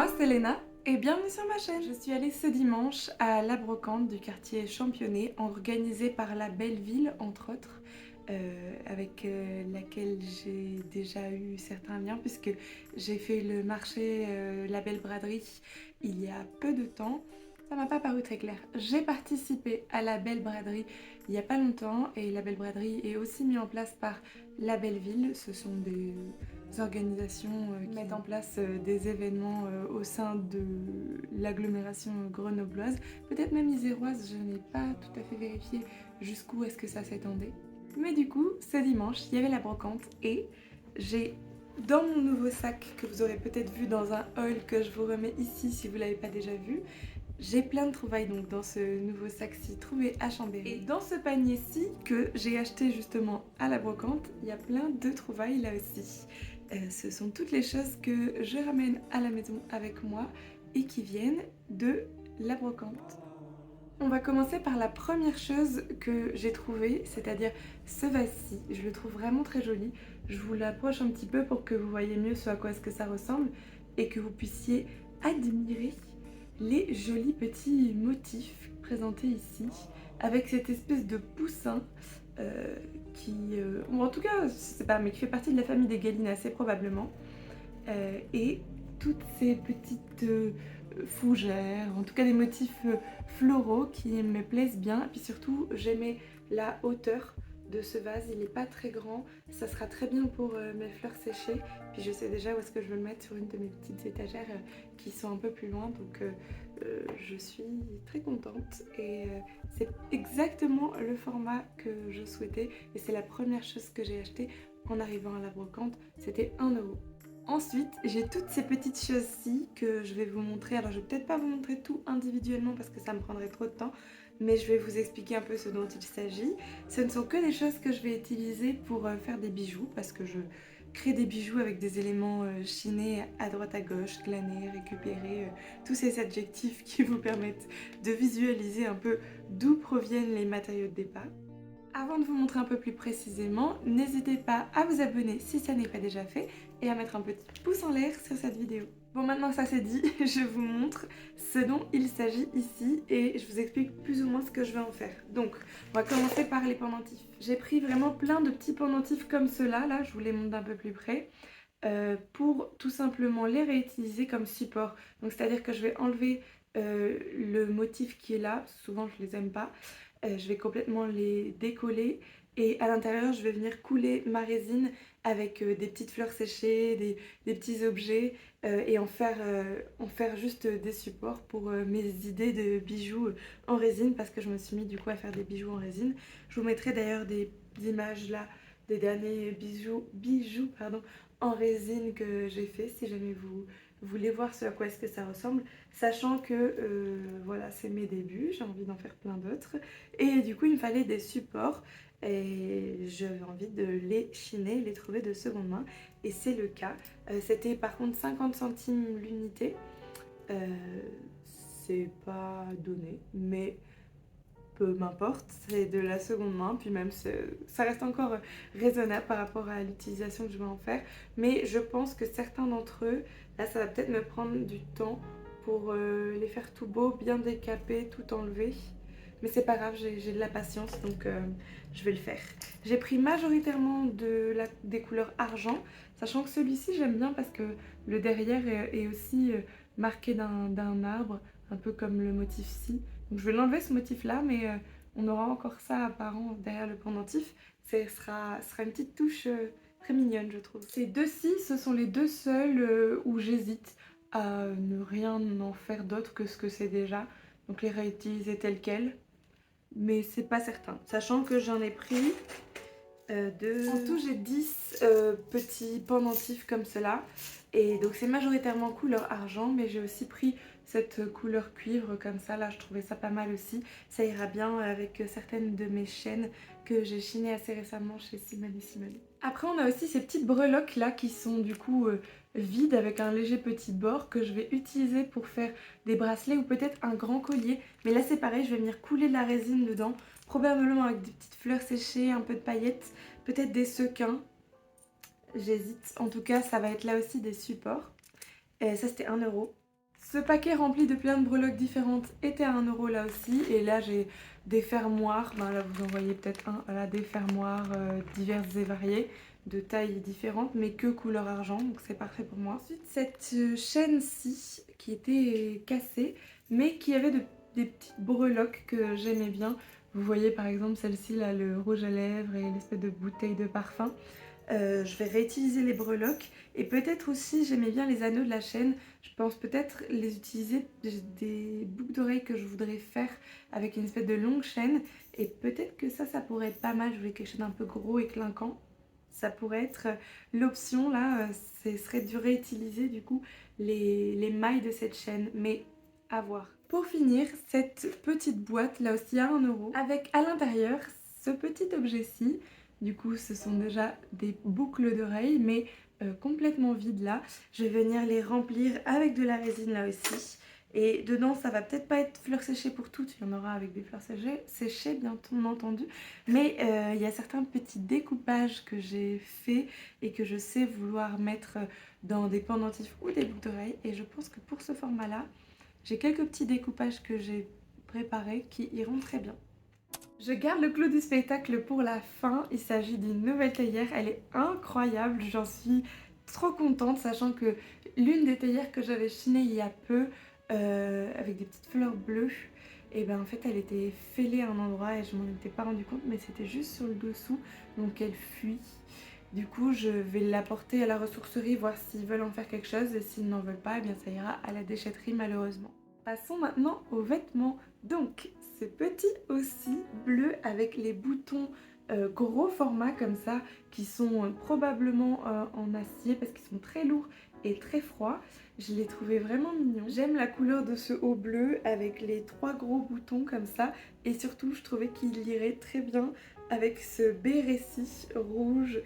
moi c'est Léna et bienvenue sur ma chaîne. Je suis allée ce dimanche à la brocante du quartier Championnet, organisée par la Belle Ville entre autres, avec laquelle j'ai déjà eu certains liens puisque j'ai fait le marché La Belle Braderie il y a peu de temps. Ça m'a pas paru très clair. J'ai participé à la Belle Braderie il y a pas longtemps et la Belle Braderie est aussi mise en place par la Belle Ville. Ce sont des organisations qui mettent en place des événements au sein de l'agglomération grenobloise, peut-être même iséroise, je n'ai pas tout à fait vérifié jusqu'où est-ce que ça s'étendait. Mais du coup, ce dimanche, il y avait la brocante et j'ai dans mon nouveau sac que vous aurez peut-être vu dans un haul que je vous remets ici si vous ne l'avez pas déjà vu, j'ai plein de trouvailles donc dans ce nouveau sac-ci trouvé à Chambéry. Et dans ce panier-ci que j'ai acheté justement à la brocante, il y a plein de trouvailles là aussi. Ce sont toutes les choses que je ramène à la maison avec moi et qui viennent de la brocante. On va commencer par la première chose que j'ai trouvée, c'est-à-dire ce vase-ci. Je le trouve vraiment très joli. Je vous l'approche un petit peu pour que vous voyez mieux ce à quoi est-ce que ça ressemble et que vous puissiez admirer les jolis petits motifs présentés ici avec cette espèce de poussin ou en tout cas, je sais pas, mais qui fait partie de la famille des gallinacées probablement. Et toutes ces petites fougères, en tout cas des motifs floraux qui me plaisent bien. Et puis surtout, j'aimais la hauteur de ce vase, il n'est pas très grand, ça sera très bien pour mes fleurs séchées. Puis je sais déjà où est-ce que je veux le mettre sur une de mes petites étagères qui sont un peu plus loin, donc je suis très contente et c'est exactement le format que je souhaitais et c'est la première chose que j'ai acheté en arrivant à la brocante, c'était 1 euro. Ensuite, j'ai toutes ces petites choses-ci que je vais vous montrer. Alors, je vais peut-être pas vous montrer tout individuellement parce que ça me prendrait trop de temps, mais je vais vous expliquer un peu ce dont il s'agit. Ce ne sont que des choses que je vais utiliser pour faire des bijoux parce que je crée des bijoux avec des éléments chinés à droite à gauche, glanés, récupérés, tous ces adjectifs qui vous permettent de visualiser un peu d'où proviennent les matériaux de départ. Avant de vous montrer un peu plus précisément, n'hésitez pas à vous abonner si ça n'est pas déjà fait et à mettre un petit pouce en l'air sur cette vidéo. Bon, maintenant que ça c'est dit, je vous montre ce dont il s'agit ici et je vous explique plus ou moins ce que je vais en faire. Donc, on va commencer par les pendentifs. J'ai pris vraiment plein de petits pendentifs comme ceux-là, là, je vous les montre d'un peu plus près, pour tout simplement les réutiliser comme support. Donc, c'est-à-dire que je vais enlever le motif qui est là, souvent je les aime pas, je vais complètement les décoller et à l'intérieur je vais venir couler ma résine avec des petites fleurs séchées, des petits objets et en faire juste des supports pour mes idées de bijoux en résine parce que je me suis mis du coup à faire des bijoux en résine. Je vous mettrai d'ailleurs des images là des derniers bijoux pardon, en résine que j'ai fait si jamais vous voulez voir ce à quoi est-ce que ça ressemble, sachant que voilà, c'est mes débuts, j'ai envie d'en faire plein d'autres et du coup il me fallait des supports et j'avais envie de les chiner, les trouver de seconde main et c'est le cas. C'était par contre 50 centimes l'unité, c'est pas donné mais peu m'importe, c'est de la seconde main, puis même ça reste encore raisonnable par rapport à l'utilisation que je vais en faire, mais je pense que certains d'entre eux, là ça va peut-être me prendre du temps pour les faire tout beau, bien décapés, tout enlever, mais c'est pas grave, j'ai de la patience donc je vais le faire. J'ai pris majoritairement des couleurs argent, sachant que celui-ci j'aime bien parce que le derrière est aussi marqué d'un arbre, un peu comme le motif-ci. Donc je vais l'enlever ce motif là mais on aura encore ça apparent derrière le pendentif. Ce sera une petite touche très mignonne je trouve. Ces deux-ci ce sont les deux seuls où j'hésite à ne rien en faire d'autre que ce que c'est déjà. Donc les réutiliser tels quels. Mais c'est pas certain. Sachant que j'en ai pris en tout j'ai 10 petits pendentifs comme cela. Et donc c'est majoritairement couleur argent mais j'ai aussi pris cette couleur cuivre comme ça, là je trouvais ça pas mal aussi. Ça ira bien avec certaines de mes chaînes que j'ai chinées assez récemment chez Simone et Simone. Après on a aussi ces petites breloques là qui sont du coup vides avec un léger petit bord que je vais utiliser pour faire des bracelets ou peut-être un grand collier. Mais là c'est pareil, je vais venir couler de la résine dedans, probablement avec des petites fleurs séchées, un peu de paillettes, peut-être des sequins. J'hésite, en tout cas ça va être là aussi des supports. Ça c'était 1 euro. Ce paquet rempli de plein de breloques différentes était à 1 € là aussi. Et là j'ai des fermoirs, ben là vous en voyez peut-être un, voilà, des fermoirs diverses et variées, de tailles différentes mais que couleur argent, donc c'est parfait pour moi. Ensuite cette chaîne-ci qui était cassée mais qui avait des petites breloques que j'aimais bien. Vous voyez par exemple celle-ci là, le rouge à lèvres et l'espèce de bouteille de parfum. Je vais réutiliser les breloques et peut-être aussi j'aimais bien les anneaux de la chaîne. Je pense peut-être les utiliser des boucles d'oreilles que je voudrais faire avec une espèce de longue chaîne et peut-être que ça pourrait être pas mal. Je voulais quelque chose d'un peu gros et clinquant. Ça pourrait être l'option là, ce serait de réutiliser du coup les mailles de cette chaîne, mais à voir. Pour finir, cette petite boîte là aussi à 1 € avec à l'intérieur ce petit objet-ci. Du coup ce sont déjà des boucles d'oreilles mais complètement vides là. Je vais venir les remplir avec de la résine là aussi. Et dedans ça va peut-être pas être fleurs séchées pour toutes, il y en aura avec des fleurs séchées bien entendu. Mais il y a certains petits découpages que j'ai fait et que je sais vouloir mettre dans des pendentifs ou des boucles d'oreilles. Et je pense que pour ce format là, j'ai quelques petits découpages que j'ai préparés qui iront très bien. Je garde le clou du spectacle pour la fin. Il s'agit d'une nouvelle théière, elle est incroyable, j'en suis trop contente, sachant que l'une des théières que j'avais chinées il y a peu, avec des petites fleurs bleues, et ben en fait elle était fêlée à un endroit et je m'en étais pas rendu compte, mais c'était juste sur le dessous, donc elle fuit. Du coup je vais l'apporter à la ressourcerie, voir s'ils veulent en faire quelque chose, et s'ils n'en veulent pas, et bien ça ira à la déchetterie malheureusement. Passons maintenant aux vêtements. Donc ce petit aussi bleu avec les boutons gros format comme ça, qui sont probablement en acier parce qu'ils sont très lourds et très froids. Je l'ai trouvé vraiment mignon. J'aime la couleur de ce haut bleu avec les 3 gros boutons comme ça, et surtout je trouvais qu'il irait très bien avec ce béréci rouge.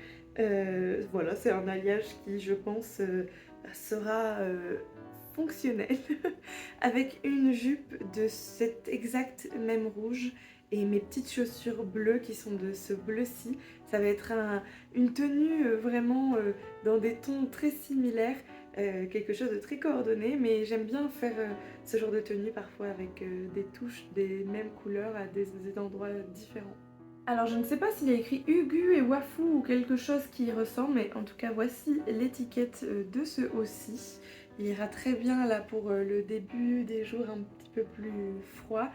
Voilà, c'est un alliage qui je pense sera fonctionnel avec une jupe de cet exact même rouge et mes petites chaussures bleues qui sont de ce bleu-ci. Ça va être une tenue vraiment dans des tons très similaires, quelque chose de très coordonné, mais j'aime bien faire ce genre de tenue parfois avec des touches des mêmes couleurs à des endroits différents. Alors je ne sais pas s'il y a écrit Ugu et Wafu ou quelque chose qui y ressemble, mais en tout cas voici l'étiquette de ce haut-ci. Il ira très bien là pour le début des jours un petit peu plus froids,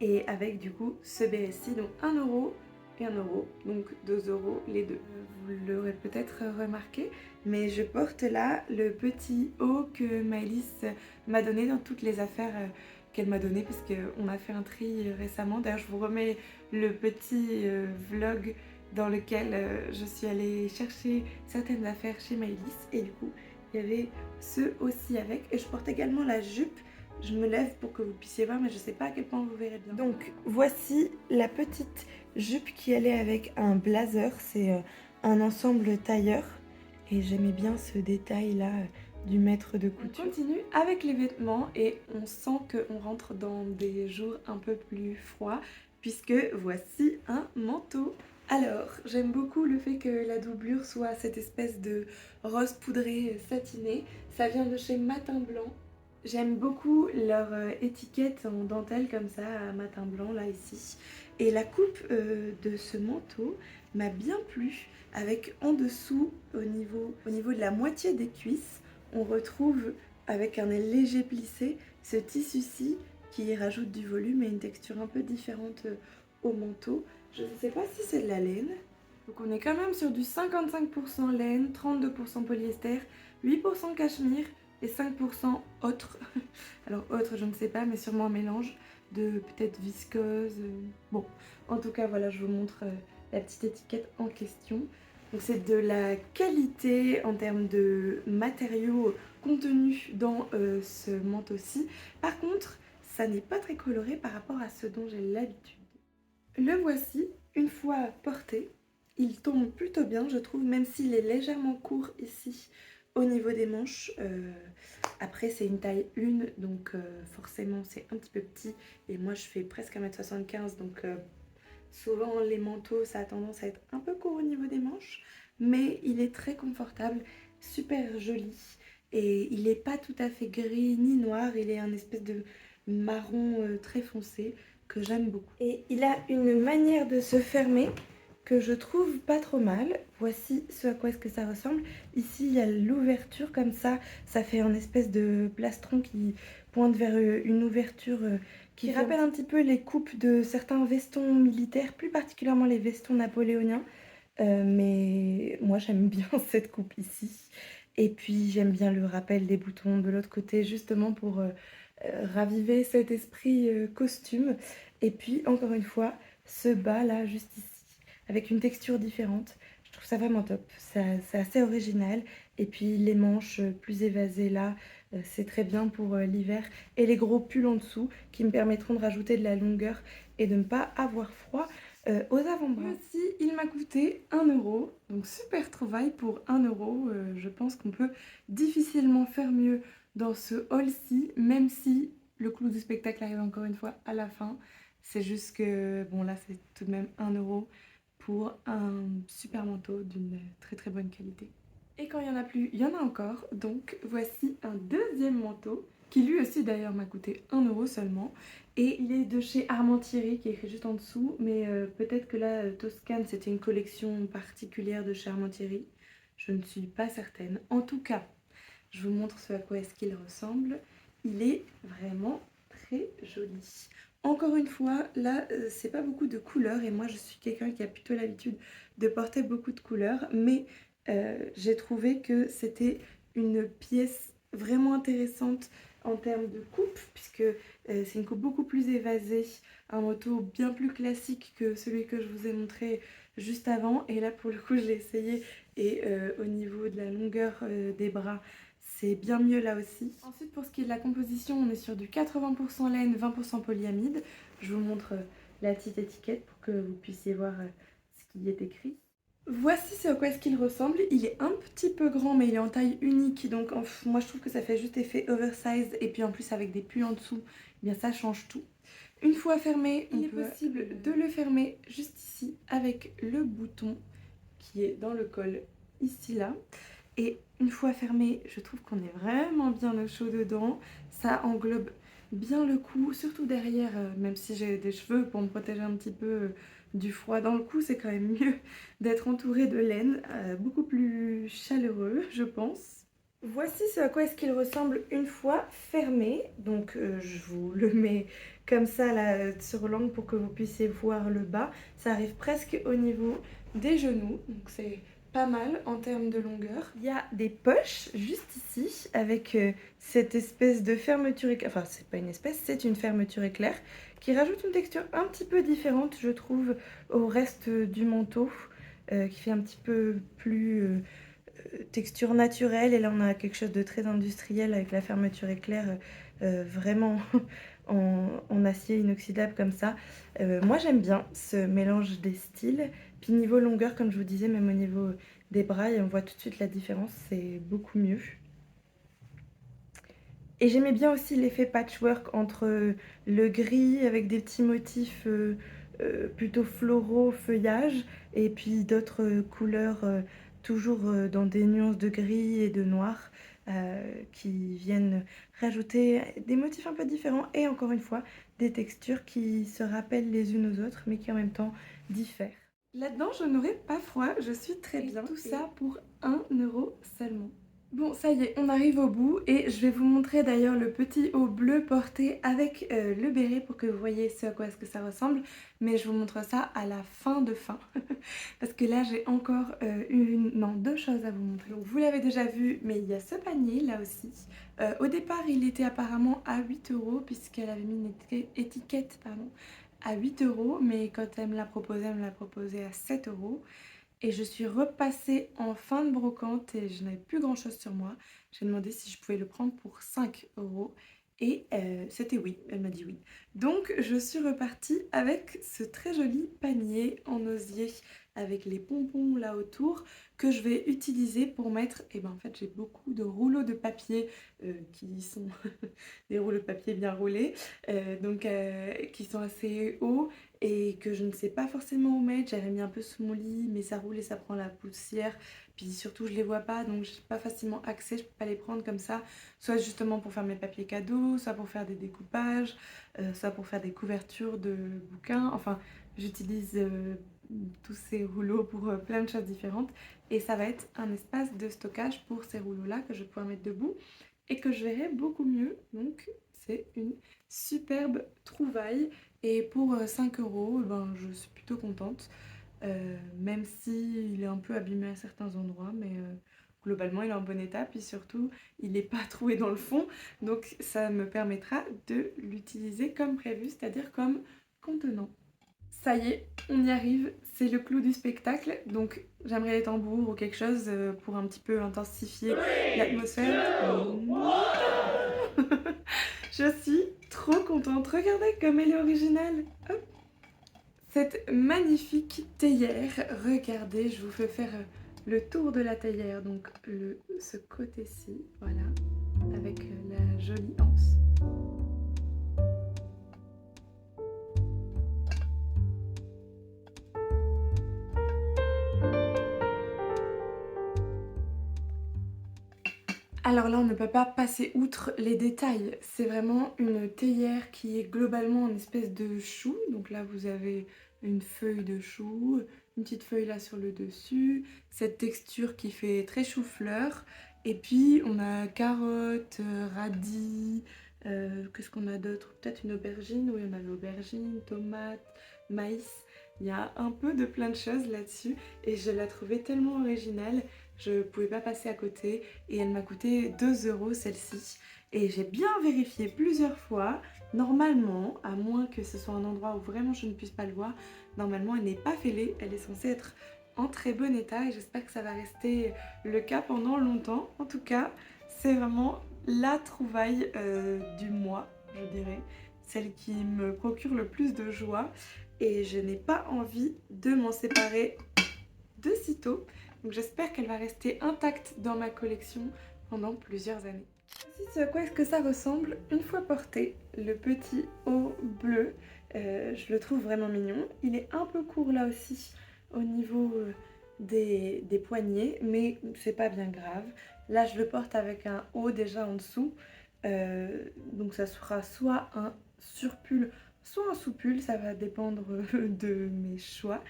et avec du coup ce BSI, donc 1 € et 1 €, donc 2 € les deux. Vous l'aurez peut-être remarqué, mais je porte là le petit haut que Maëlys m'a donné dans toutes les affaires qu'elle m'a donné, parce qu'on a fait un tri récemment. D'ailleurs je vous remets le petit vlog dans lequel je suis allée chercher certaines affaires chez Maëlys, et du coup il y avait ce aussi avec, et je porte également la jupe. Je me lève pour que vous puissiez voir, mais je sais pas à quel point vous verrez bien. Donc voici la petite jupe qui allait avec un blazer, c'est un ensemble tailleur, et j'aimais bien ce détail là du maître de couture. On continue avec les vêtements et on sent qu'on rentre dans des jours un peu plus froids, puisque voici un manteau. Alors, j'aime beaucoup le fait que la doublure soit cette espèce de rose poudré satiné. Ça vient de chez Matin Blanc. J'aime beaucoup leur étiquette en dentelle comme ça, à matin blanc là ici. Et la coupe de ce manteau m'a bien plu, avec en dessous, au niveau de la moitié des cuisses, on retrouve avec un léger plissé ce tissu-ci qui rajoute du volume et une texture un peu différente au manteau. Je ne sais pas si c'est de la laine. Donc on est quand même sur du 55% laine, 32% polyester, 8% cachemire et 5% autre. Alors autre je ne sais pas, mais sûrement un mélange de peut-être viscose. Bon, en tout cas voilà, je vous montre la petite étiquette en question. Donc c'est de la qualité en termes de matériaux contenus dans ce manteau-ci. Par contre, ça n'est pas très coloré par rapport à ce dont j'ai l'habitude. Le voici, une fois porté, il tombe plutôt bien je trouve, même s'il est légèrement court ici au niveau des manches. Après c'est une taille 1, donc forcément c'est un petit peu petit, et moi je fais presque 1m75, donc souvent les manteaux ça a tendance à être un peu court au niveau des manches, mais il est très confortable, super joli, et il n'est pas tout à fait gris ni noir, il est un espèce de marron très foncé que j'aime beaucoup. Et il a une manière de se fermer que je trouve pas trop mal. Voici ce à quoi est-ce que ça ressemble. Ici il y a l'ouverture comme ça fait un espèce de plastron qui pointe vers une ouverture qui rappelle un petit peu les coupes de certains vestons militaires, plus particulièrement les vestons napoléoniens. Mais moi j'aime bien cette coupe ici. Et puis j'aime bien le rappel des boutons de l'autre côté, justement pour raviver cet esprit costume. Et puis encore une fois, ce bas là, juste ici, avec une texture différente. Je trouve ça vraiment top. C'est assez original. Et puis les manches plus évasées là, c'est très bien pour l'hiver. Et les gros pulls en dessous qui me permettront de rajouter de la longueur et de ne pas avoir froid aux avant-bras. Aussi, il m'a coûté 1 €, donc super trouvaille pour 1 €. Je pense qu'on peut difficilement faire mieux dans ce haul-ci, même si le clou du spectacle arrive encore une fois à la fin. C'est juste que, bon là c'est tout de même 1 € pour un super manteau d'une très très bonne qualité. Et quand il n'y en a plus, il y en a encore. Donc voici un deuxième manteau qui lui aussi d'ailleurs m'a coûté 1 € seulement. Et il est de chez Armentieri qui est écrit juste en dessous. Mais peut-être que là, Toscane, c'était une collection particulière de chez Armentieri. Je ne suis pas certaine. En tout cas, je vous montre ce à quoi est-ce qu'il ressemble. Il est vraiment très joli. Encore une fois, là, c'est pas beaucoup de couleurs et moi je suis quelqu'un qui a plutôt l'habitude de porter beaucoup de couleurs, mais j'ai trouvé que c'était une pièce vraiment intéressante en termes de coupe, puisque c'est une coupe beaucoup plus évasée, un manteau bien plus classique que celui que je vous ai montré juste avant. Et là pour le coup je l'ai essayé et au niveau de la longueur des bras, c'est bien mieux là aussi. Ensuite pour ce qui est de la composition, on est sur du 80% laine, 20% polyamide. Je vous montre la petite étiquette pour que vous puissiez voir ce qui y est écrit. Voici ce à quoi est-ce qu'il ressemble. Il est un petit peu grand mais il est en taille unique, donc moi je trouve que ça fait juste effet oversize, et puis en plus avec des pulls en dessous, eh bien ça change tout. Une fois fermé, il est possible de le fermer juste ici avec le bouton qui est dans le col ici là. Et une fois fermé, je trouve qu'on est vraiment bien au chaud dedans. Ça englobe bien le cou, surtout derrière, même si j'ai des cheveux pour me protéger un petit peu du froid dans le cou, c'est quand même mieux d'être entourée de laine, beaucoup plus chaleureux, je pense. Voici ce à quoi est-ce qu'il ressemble une fois fermé. Donc je vous le mets comme ça là sur l'angle pour que vous puissiez voir le bas. Ça arrive presque au niveau des genoux, donc c'est pas mal en termes de longueur. Il y a des poches juste ici avec cette espèce de fermeture éclair, enfin c'est pas une espèce, c'est une fermeture éclair qui rajoute une texture un petit peu différente je trouve au reste du manteau, qui fait un petit peu plus texture naturelle. Et là on a quelque chose de très industriel avec la fermeture éclair vraiment en acier inoxydable comme ça. Moi j'aime bien ce mélange des styles. Puis niveau longueur, comme je vous disais, même au niveau des bras, on voit tout de suite la différence, c'est beaucoup mieux. Et j'aimais bien aussi l'effet patchwork entre le gris avec des petits motifs plutôt floraux, feuillage, et puis d'autres couleurs toujours dans des nuances de gris et de noir qui viennent rajouter des motifs un peu différents et encore une fois des textures qui se rappellent les unes aux autres mais qui en même temps diffèrent. Là-dedans, je n'aurai pas froid, je suis très bien. Tout ça pour 1 € seulement. Bon, ça y est, on arrive au bout et je vais vous montrer d'ailleurs le petit haut bleu porté avec le béret pour que vous voyez ce à quoi est-ce que ça ressemble. Mais je vous montre ça à la fin de fin parce que là j'ai encore deux choses à vous montrer. Donc vous l'avez déjà vu, mais il y a ce panier là aussi. Au départ, il était apparemment à 8 € puisqu'elle avait mis une étiquette pardon, à 8 €, mais quand elle me l'a proposé à 7 €. Et je suis repassée en fin de brocante et je n'avais plus grand chose sur moi. J'ai demandé si je pouvais le prendre pour 5 € et c'était oui, elle m'a dit oui. Donc je suis repartie avec ce très joli panier en osier avec les pompons là autour que je vais utiliser pour mettre, et ben en fait j'ai beaucoup de rouleaux de papier qui sont des rouleaux de papier bien roulés, donc qui sont assez hauts et que je ne sais pas forcément où mettre. J'avais mis un peu sous mon lit, mais ça roule et ça prend la poussière. Puis surtout, je les vois pas, donc j'ai pas facilement accès. Je peux pas les prendre comme ça, soit justement pour faire mes papiers cadeaux, soit pour faire des découpages, soit pour faire des couvertures de bouquins. Enfin, j'utilise tous ces rouleaux pour plein de choses différentes. Et ça va être un espace de stockage pour ces rouleaux-là que je vais pouvoir mettre debout et que je verrai beaucoup mieux. Donc, c'est une superbe trouvaille. Et pour 5 euros, ben, je suis plutôt contente. Même si il est un peu abîmé à certains endroits, mais globalement il est en bon état, puis surtout il n'est pas troué dans le fond, donc ça me permettra de l'utiliser comme prévu, c'est-à-dire comme contenant. Ça y est, on y arrive, c'est le clou du spectacle, donc j'aimerais les tambours ou quelque chose pour un petit peu intensifier l'atmosphère. Je suis trop contente, regardez comme elle est originale. Hop. Cette magnifique théière, regardez, je vous fais faire le tour de la théière, donc ce côté-ci, voilà, avec la jolie anse. Alors là, on ne peut pas passer outre les détails. C'est vraiment une théière qui est globalement une espèce de chou. Donc là, vous avez une feuille de chou, une petite feuille là sur le dessus, cette texture qui fait très chou-fleur. Et puis, on a carottes, radis, qu'est-ce qu'on a d'autre? Peut-être une aubergine, oui, on a l'aubergine, tomate, maïs. Il y a un peu de plein de choses là-dessus et je la trouvais tellement originale. Je pouvais pas passer à côté et elle m'a coûté 2 euros celle-ci. Et j'ai bien vérifié plusieurs fois. Normalement, à moins que ce soit un endroit où vraiment je ne puisse pas le voir, normalement elle n'est pas fêlée, elle est censée être en très bon état et j'espère que ça va rester le cas pendant longtemps. En tout cas, c'est vraiment la trouvaille du mois, je dirais. Celle qui me procure le plus de joie et je n'ai pas envie de m'en séparer de sitôt. Donc j'espère qu'elle va rester intacte dans ma collection pendant plusieurs années. Voici à quoi est-ce que ça ressemble une fois porté, le petit haut bleu. Je le trouve vraiment mignon. Il est un peu court là aussi au niveau des poignets, mais c'est pas bien grave. Là je le porte avec un haut déjà en dessous. Donc ça sera soit un surpull, soit un sous-pull, ça va dépendre de mes choix.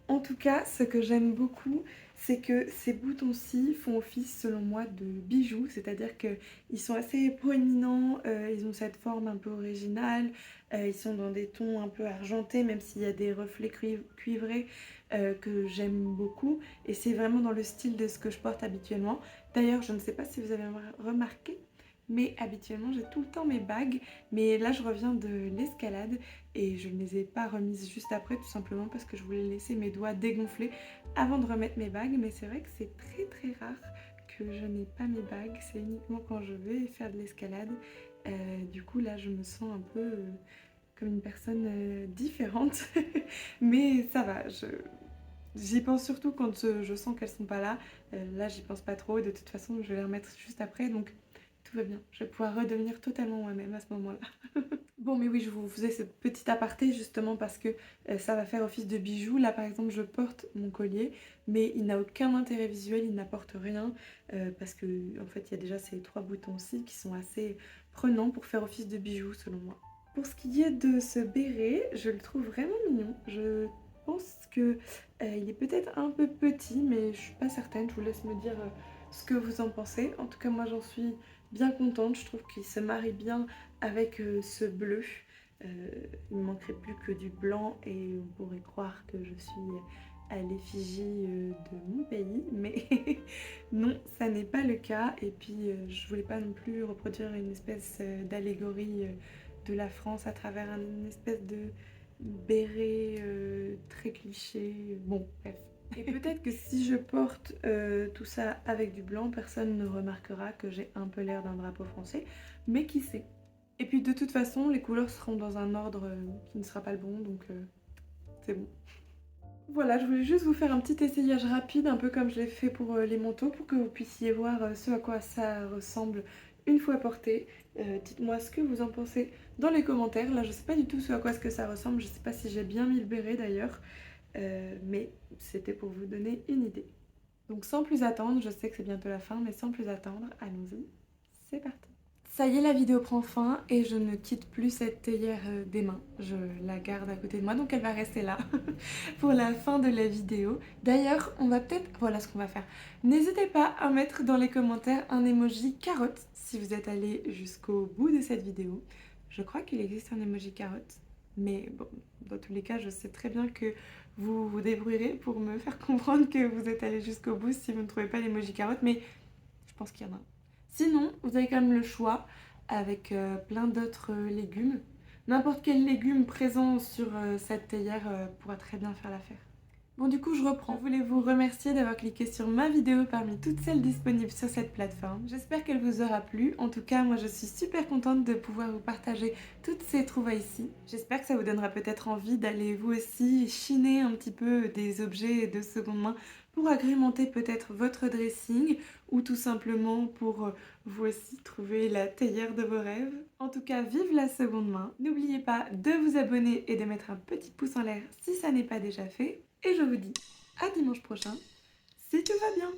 En tout cas, ce que j'aime beaucoup, c'est que ces boutons-ci font office, selon moi, de bijoux, c'est-à-dire qu'ils sont assez proéminents, ils ont cette forme un peu originale, ils sont dans des tons un peu argentés, même s'il y a des reflets cuivrés que j'aime beaucoup, et c'est vraiment dans le style de ce que je porte habituellement. D'ailleurs, je ne sais pas si vous avez remarqué, mais habituellement j'ai tout le temps mes bagues, mais là je reviens de l'escalade et je ne les ai pas remises juste après tout simplement parce que je voulais laisser mes doigts dégonfler avant de remettre mes bagues, mais c'est vrai que c'est très très rare que je n'ai pas mes bagues, c'est uniquement quand je vais faire de l'escalade. Du coup là je me sens un peu comme une personne différente, mais ça va, j'y pense surtout quand je sens qu'elles sont pas là. Là j'y pense pas trop, de toute façon je vais les remettre juste après, donc tout va bien, je vais pouvoir redevenir totalement moi-même à ce moment-là. Bon, mais oui, je vous faisais ce petit aparté justement parce que ça va faire office de bijou. Là, par exemple, je porte mon collier, mais il n'a aucun intérêt visuel, il n'apporte rien parce que en fait, il y a déjà ces 3 boutons-ci qui sont assez prenants pour faire office de bijou, selon moi. Pour ce qui est de ce béret, je le trouve vraiment mignon. Je pense que il est peut-être un peu petit, mais je suis pas certaine. Je vous laisse me dire ce que vous en pensez. En tout cas, moi, j'en suis bien contente. Je trouve qu'il se marie bien avec ce bleu. Il ne manquerait plus que du blanc et on pourrait croire que je suis à l'effigie de mon pays, mais non, ça n'est pas le cas. Et puis je voulais pas non plus reproduire une espèce d'allégorie de la France à travers une espèce de béret très cliché. Bon, bref. Et peut-être que si je porte tout ça avec du blanc, personne ne remarquera que j'ai un peu l'air d'un drapeau français, mais qui sait. Et puis de toute façon, les couleurs seront dans un ordre qui ne sera pas le bon, donc c'est bon. Voilà, je voulais juste vous faire un petit essayage rapide, un peu comme je l'ai fait pour les manteaux, pour que vous puissiez voir ce à quoi ça ressemble une fois porté. Dites-moi ce que vous en pensez dans les commentaires. Là je sais pas du tout à quoi est-ce que ça ressemble, je sais pas si j'ai bien mis le béret d'ailleurs, mais c'était pour vous donner une idée. Donc sans plus attendre, je sais que c'est bientôt la fin, mais sans plus attendre, allons-y, c'est parti. Ça y est, la vidéo prend fin et je ne quitte plus cette théière des mains. Je la garde à côté de moi, donc elle va rester là pour la fin de la vidéo. D'ailleurs, on va peut-être... Voilà ce qu'on va faire. N'hésitez pas à mettre dans les commentaires un emoji carotte si vous êtes allé jusqu'au bout de cette vidéo. Je crois qu'il existe un emoji carotte, mais bon, dans tous les cas, je sais très bien que vous vous débrouillerez pour me faire comprendre que vous êtes allé jusqu'au bout si vous ne trouvez pas l'emoji carotte, mais je pense qu'il y en a un. Sinon, vous avez quand même le choix avec plein d'autres légumes. N'importe quel légume présent sur cette théière pourra très bien faire l'affaire. Bon, du coup, je reprends. Je voulais vous remercier d'avoir cliqué sur ma vidéo parmi toutes celles disponibles sur cette plateforme. J'espère qu'elle vous aura plu. En tout cas, moi, je suis super contente de pouvoir vous partager toutes ces trouvailles-ci. J'espère que ça vous donnera peut-être envie d'aller vous aussi chiner un petit peu des objets de seconde main pour agrémenter peut-être votre dressing ou tout simplement pour vous aussi trouver la théière de vos rêves. En tout cas, vive la seconde main. N'oubliez pas de vous abonner et de mettre un petit pouce en l'air si ça n'est pas déjà fait. Et je vous dis à dimanche prochain, si tout va bien.